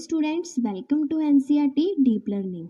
Students, welcome to NCERT deep learning.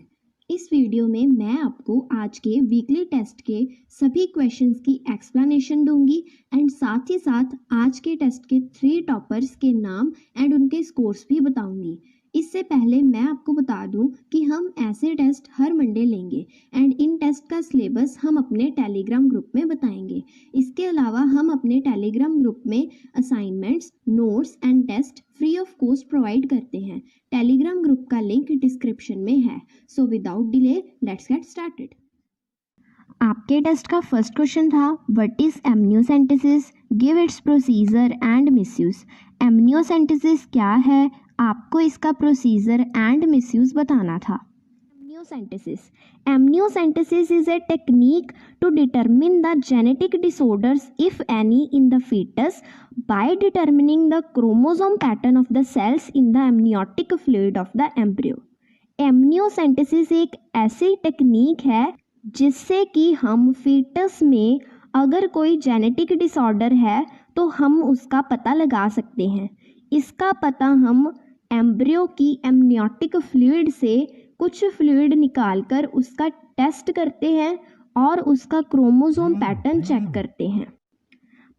इस video में मैं आपको आज के वीकली टेस्ट के सभी क्वेश्चंस की एक्सप्लेनेशन दूंगी एंड साथ ही साथ आज के टेस्ट के 3 टॉपर्स के नाम एंड उनके स्कोर्स भी बताऊंगी। इससे पहले मैं आपको बता दूं कि हम ऐसे टेस्ट हर मंडे लेंगे एंड इन टेस्ट का सिलेबस हम अपने टेलीग्राम ग्रुप में बताएंगे। इसके अलावा हम अपने टेलीग्राम ग्रुप में assignments, notes and test free of cost provide करते हैं। टेलीग्राम ग्रुप का लिंक डिस्क्रिप्शन में है। So without delay let's get started. आपके टेस्ट का फर्स्ट क्वेश्चन था what is amniocentesis, give its procedure and misuse. Amniocentesis क्या है, आपको इसका प्रोसीजर एंड मिसयूज बताना था। Amniocentesis is a technique to determine the genetic disorders, if any, in the fetus by determining the chromosome pattern of the cells in the amniotic fluid of the embryo. Amniocentesis एक ऐसी technique है जिससे कि हम foetus में अगर कोई genetic disorder है तो हम उसका पता लगा सकते हैं। इसका पता हम एम्ब्रियो की एमनियोटिक फ्लूइड से कुछ फ्लूइड निकालकर उसका टेस्ट करते हैं और उसका क्रोमोसोम पैटर्न चेक करते हैं।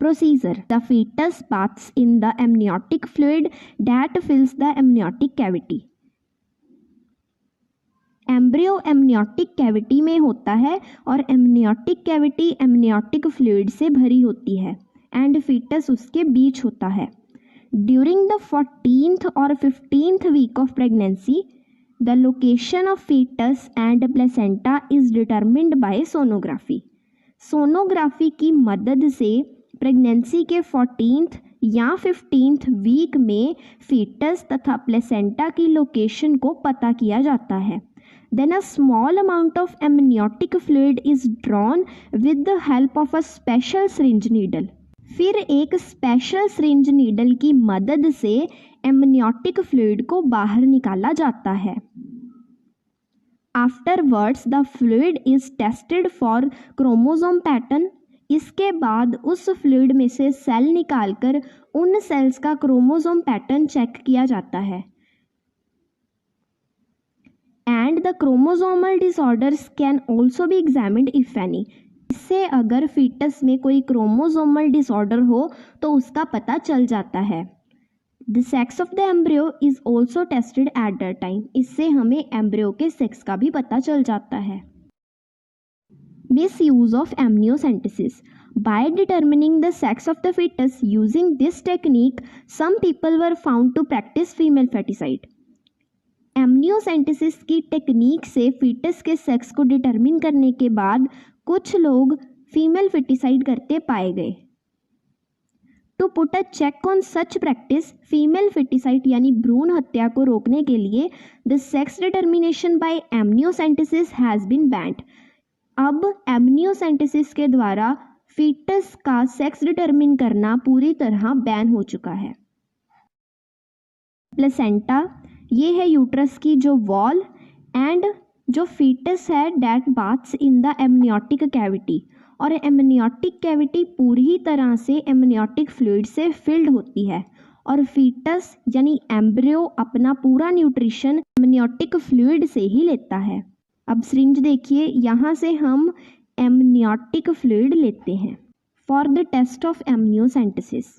Procedure: the foetus baths in the amniotic fluid that fills the amniotic cavity. Embryo amniotic cavity में होता है और एमनियोटिक कैविटी एमनियोटिक फ्लूइड से भरी होती है एंड फीटस उसके बीच होता है। ड्यूरिंग द 14th और 15th week of pregnancy the location of fetus and placenta is determined by sonography. Sonography की मदद से प्रेगनेंसी के 14th या 15th वीक में फीटस तथा प्लेसेंटा की लोकेशन को पता किया जाता है। Then a small amount of amniotic fluid is drawn with the help of a special syringe needle. फिर एक स्पेशल सिरिंज नीडल की मदद से एमनियोटिक फ्लूइड को बाहर निकाला जाता है। Afterwards the fluid is tested for chromosome pattern. इसके बाद उस फ्लूइड में से सेल निकालकर उन सेल्स का क्रोमोसोम पैटर्न चेक किया जाता है। And the chromosomal disorders can also be examined if any. इससे अगर फीटस में कोई क्रोमोसोमल डिसऑर्डर हो तो उसका पता चल जाता है। The sex of the embryo is also tested at that time. इससे हमें एम्ब्रियो के सेक्स का भी पता चल जाता है। Misuse of amniocentesis: by determining the sex of the foetus using this technique some people were found to practise female foeticide. Amniocentesis की टेक्निक से फीटस के सेक्स को डिटर्मिन करने के बाद कुछ लोग फीमेल फेटिसाइड करते पाए गए। To put a check on such practice, female foeticide यानी भ्रूण हत्या को रोकने के लिए the sex determination by amniocentesis has been banned. अब एमनियोसेंटेसिस के द्वारा फीटस का सेक्स डिटर्मिन करना पूरी तरह बैन हो चुका है। प्लेसेंटा, ये है यूट्रस की जो वॉल एंड जो फीटस है that baths in the amniotic cavity. और एमनियोटिक कैविटी पूरी तरह से एमनियोटिक फ्लूइड से फिल्ड होती है और फीटस यानी एम्ब्रियो अपना पूरा न्यूट्रिशन एमनियोटिक फ्लूइड से ही लेता है। अब सिरिंज देखिए, यहाँ से हम एमनियोटिक फ्लूइड लेते हैं for the test of amniocentesis.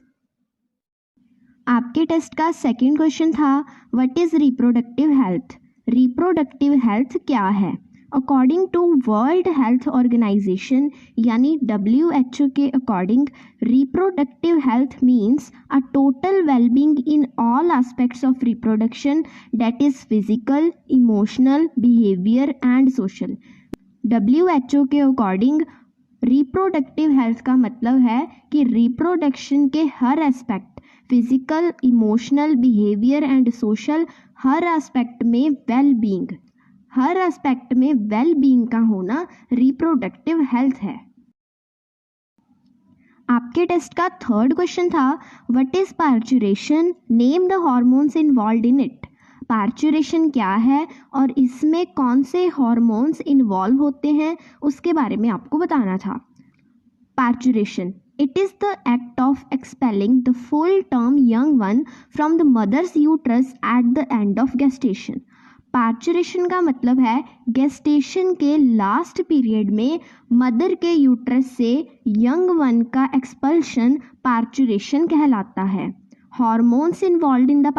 आपके टेस्ट का सेकंड क्वेश्चन था what is reproductive health. Reproductive health क्या है? According to World Health Organization यानी WHO के according reproductive health means a total wellbeing in all aspects of reproduction that is physical, emotional, behaviour and social. WHO के according reproductive health का मतलब है कि reproduction के हर aspect, physical, emotional, behaviour and social, हर aspect में well being का होना रिप्रोडक्टिव हेल्थ है। आपके टेस्ट का थर्ड क्वेश्चन था what is parturition, name the hormones involved in it. Parturition क्या है और इसमें कौन से हार्मोन्स इन्वॉल्व होते हैं उसके बारे में आपको बताना था। Parturition: It is the act of of expelling the full-term young one from the mother's uterus at the end of gestation. Parturition का मतलब है गेस्टेशन के लास्ट पीरियड में मदर के यूट्रस से यंग वन का एक्सपल्शन पार्चुरेशन कहलाता है. Hormones involve in the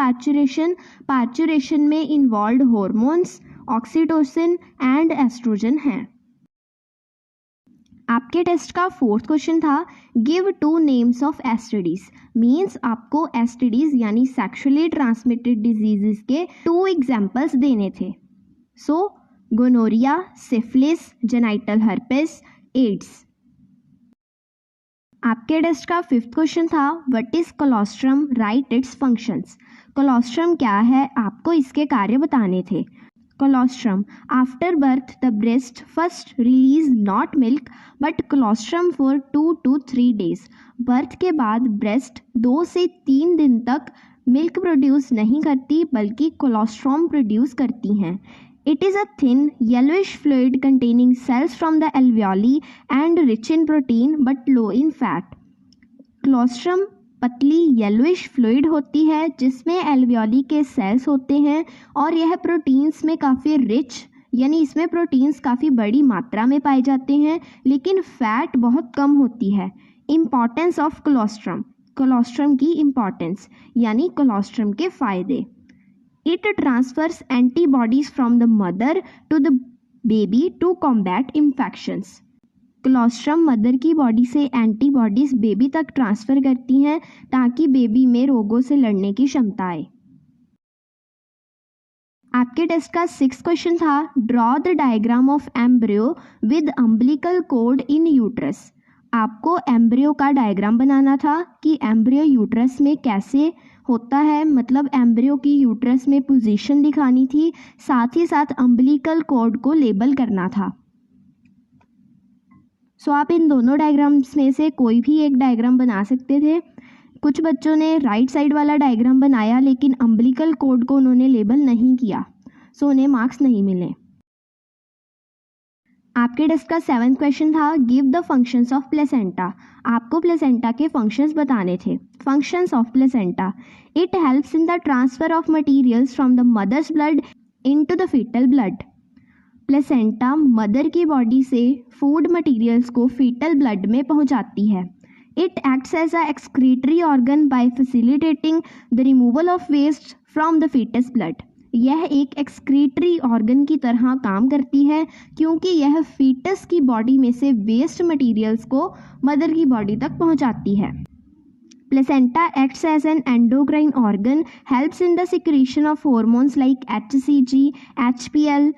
parturition में involve hormones oxytocin and oestrogen हैं. आपके टेस्ट का फोर्थ क्वेश्चन था give 2 names of STDs. Means आपको एसटीडीज यानी सेक्सुअली ट्रांसमिटेड डिजीजेस के 2 एग्जाम्पल्स देने थे. So gonorrhoea, syphilis, genital herpes, AIDS. आपके टेस्ट का फिफ्थ क्वेश्चन था what is colostrum, right it's functions. Colostrum क्या है, आपको इसके कार्य बताने थे. Colostrum. After birth, the breast first release not milk but colostrum for 2 to 3 days. Birth के बाद ब्रेस्ट 2 से 3 दिन तक मिल्क प्रोड्यूस नहीं करती बल्कि कोलोस्ट्रम प्रोड्यूस करती हैं. It is a thin yellowish fluid containing cells from the alveoli and rich in protein but low in fat. Colostrum पतली येलोइश फ्लूइड होती है जिसमें एल्वियोली के सेल्स होते हैं और यह प्रोटीन्स में काफ़ी रिच यानी इसमें प्रोटीन्स काफ़ी बड़ी मात्रा में पाए जाते हैं लेकिन फैट बहुत कम होती है. Importance of colostrum. कोलोस्ट्रम की इम्पॉर्टेंस यानी कोलोस्ट्रम के फ़ायदे. It transfers antibodies from the mother to the baby to combat infections. Colostrum mother की बॉडी से एंटीबॉडीज़ बेबी तक ट्रांसफ़र करती हैं ताकि बेबी में रोगों से लड़ने की क्षमता आए. आपके टेस्ट का 6th क्वेश्चन था draw the diagram of embryo with umbilical cord in uterus. आपको एम्ब्रियो का डायग्राम बनाना था कि एम्ब्रियो यूट्रस में कैसे होता है, मतलब एम्ब्रियो की यूट्रस में पोजीशन दिखानी थी, साथ ही साथ अम्बिलिकल कोड को लेबल करना था. सो आप इन दोनों डायग्राम्स में से कोई भी एक डायग्राम बना सकते थे. कुछ बच्चों ने राइट साइड वाला डायग्राम बनाया लेकिन अम्बिलिकल कोड को उन्होंने लेबल नहीं किया, सो उन्हें मार्क्स नहीं मिले. आपके टेस्ट का 7th क्वेश्चन था give the functions of placenta. आपको प्लेसेंटा के फंक्शंस बताने थे. Functions of placenta. It helps in the transfer of materials from the mother's blood into the foetal blood. Placenta mother की बॉडी से food materials को foetal blood में पहुंचाती है. It acts as a excretory organ by facilitating the removal of waste from the foetus blood. यह एक excretory organ की तरह काम करती है क्योंकि यह फीटस की बॉडी में से वेस्ट मटेरियल्स को मदर की बॉडी तक पहुंचाती है. Placenta acts as an endocrine organ, helps in the secretion of hormones like HCG, HPL,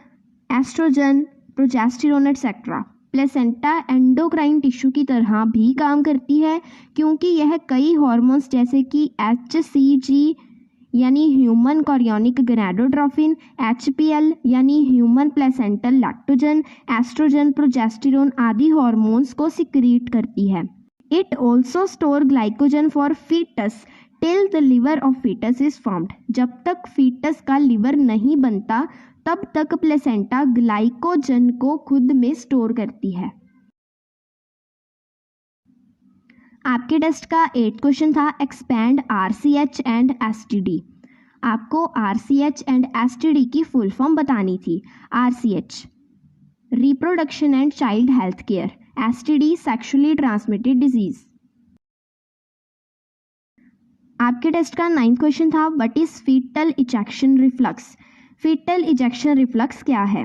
oestrogen, progesterone etcetera. Placenta endocrine tissue की तरह भी काम करती है क्योंकि यह कई हार्मोन्स जैसे कि HCG यानी ह्यूमन कोरियोनिक गोनाडोट्रोफिन, HPL यानी human placental lactogen, oestrogen, progesterone आदि हार्मोन्स को सिक्रीट करती है. It also store glycogen for foetus till the liver of foetus is formed. जब तक फीटस का लिवर नहीं बनता तब तक प्लेसेंटा ग्लाइकोजन को खुद में स्टोर करती है. आपके टेस्ट का 8th क्वेश्चन था एक्सपैंड RCH एंड STD. आपको RCH एंड STD की फुल फॉर्म बतानी थी. RCH reproduction and child health care, STD sexually transmitted disease. आपके टेस्ट का 9th क्वेश्चन था what is foetal ejection reflex. Foetal ejection reflex क्या है.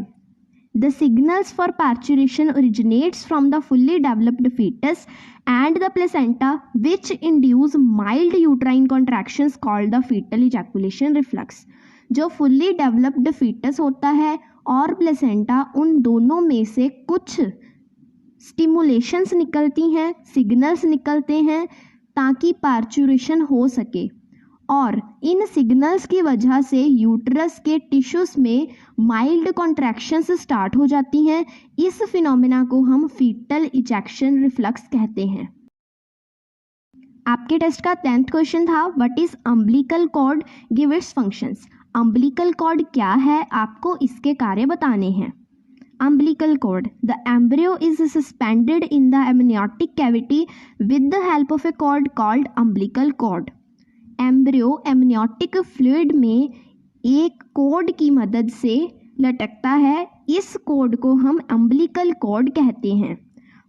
The signals for parturition originates from the fully developed foetus and the placenta which induce mild uterine contractions called the foetal ejaculation reflex. जो fully developed foetus होता है और placenta उन दोनों में से कुछ स्टिमुलेशंस निकलती हैं, सिग्नल्स निकलते हैं ताकि पार्चुरेशन हो सके और इन सिग्नल्स की वजह से यूट्रस के टिश्यूज में माइल्ड कॉन्ट्रैक्शंस स्टार्ट हो जाती हैं. इस फिनोमेना को हम फीटल इजेक्शन रिफ्लक्स कहते हैं. आपके टेस्ट का 10th क्वेश्चन था what is umbilical cord, give its functions. Umbilical cord क्या है, आपको इसके कार्य बताने हैं. Umbilical cord. The embryo is suspended in the amniotic cavity with the help of a cord called umbilical cord. Embryo amniotic fluid में एक code की मदद से लटकता है. इस कोड को हम अम्बिलिकल कोड कहते हैं.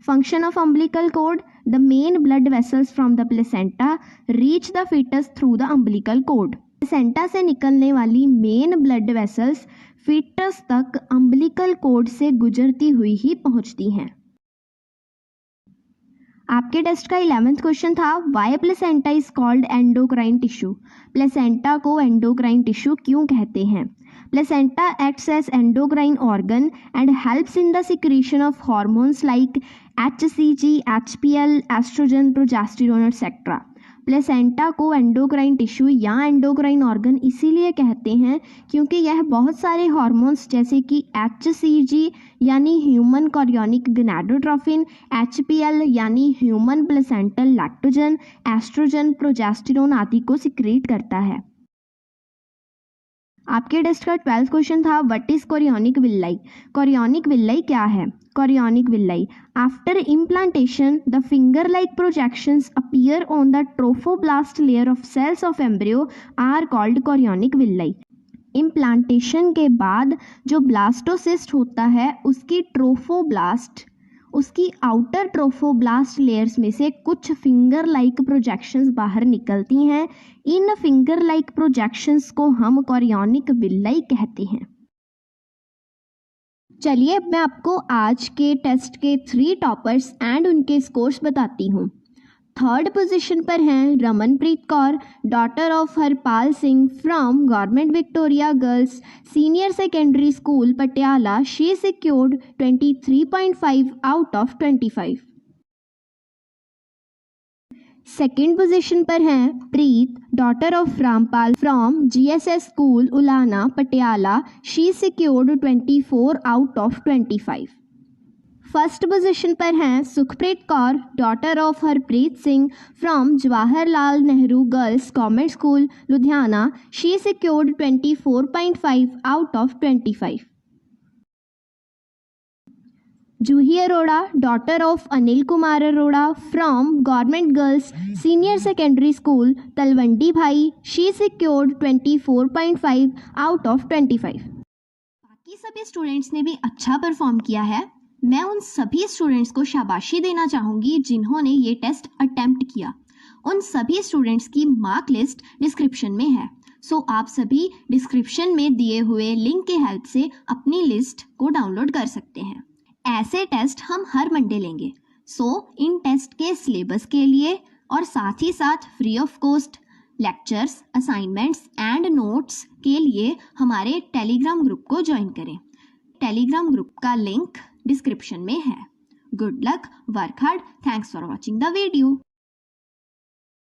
Function of umbilical cord. The main blood vessels from the placenta reach the foetus through the umbilical cord. Placenta से निकलने वाली मेन ब्लड वेसल्स फीटस तक अम्बिलिकल कोड से गुजरती हुई ही पहुंचती हैं. आपके टेस्ट का 11th क्वेश्चन था, why placenta is called endocrine tissue. Placenta को एंडोक्राइन टिश्यू क्यों कहते हैं? Placenta acts as endocrine organ and helps in the secretion of hormones like HCG, HPL, oestrogen, progesterone etcetera. Placenta को endocrine tissue या endocrine organ इसीलिए कहते हैं क्योंकि यह बहुत सारे हार्मोन्स जैसे कि HCG यानी ह्यूमन कोरियोनिक गोनाडोट्रोफिन, HPL यानी human placental lactogen, oestrogen, progesterone आदि को सिक्रीट करता है. आपके टेस्ट का 12th क्वेश्चन था, what is chorionic villi. Chorionic villi क्या है? Chorionic villi. After implantation the finger like projections appear on the trophoblast layer of cells of embryo are called chorionic villi. Implantation के बाद जो blastocyst होता है उसकी trophoblast, उसकी आउटर ट्रोफोब्लास्ट लेयर्स में से कुछ फिंगर लाइक प्रोजेक्शंस बाहर निकलती हैं. इन फिंगर लाइक प्रोजेक्शंस को हम कोरियोनिक विल्लाई कहते हैं. चलिए अब मैं आपको आज के टेस्ट के 3 टॉपर्स एंड उनके स्कोर्स बताती हूँ. 3rd पोजीशन पर हैं Ramanpreet Kaur, daughter of Harpal Singh from government Victoria girls senior secondary school Patiala. She secured 23.5 out of 25. 2nd position पर हैं Preet, daughter of Rampal from GSS school Ulana Patiala. She secured 24 out of 25. 1st position पर हैं Sukhpreet Kaur, daughter of Harpreet Singh from Jawaharlal Nehru girls convent school Ludhiana. She secured 24.5 out of 25. Juhi Arora, daughter of Anil Kumar Arora from government girls senior secondary school Talwandi Bhai. She secured 24.5 out of 25. बाकी सभी students ने भी अच्छा perform किया है. मैं उन सभी स्टूडेंट्स को शाबाशी देना चाहूँगी जिन्होंने ये टेस्ट अटेम्प्ट किया. उन सभी स्टूडेंट्स की मार्क लिस्ट डिस्क्रिप्शन में है. सो आप सभी डिस्क्रिप्शन में दिए हुए लिंक के हेल्प से अपनी लिस्ट को डाउनलोड कर सकते हैं. ऐसे टेस्ट हम हर मंडे लेंगे. सो इन टेस्ट के सिलेबस के लिए और साथ ही साथ free of cost lectures, assignments and notes के लिए हमारे टेलीग्राम ग्रुप को ज्वाइन करें. टेलीग्राम ग्रुप का लिंक डिस्क्रिप्शन में है. Good luck, work hard. Thanks for watching the video.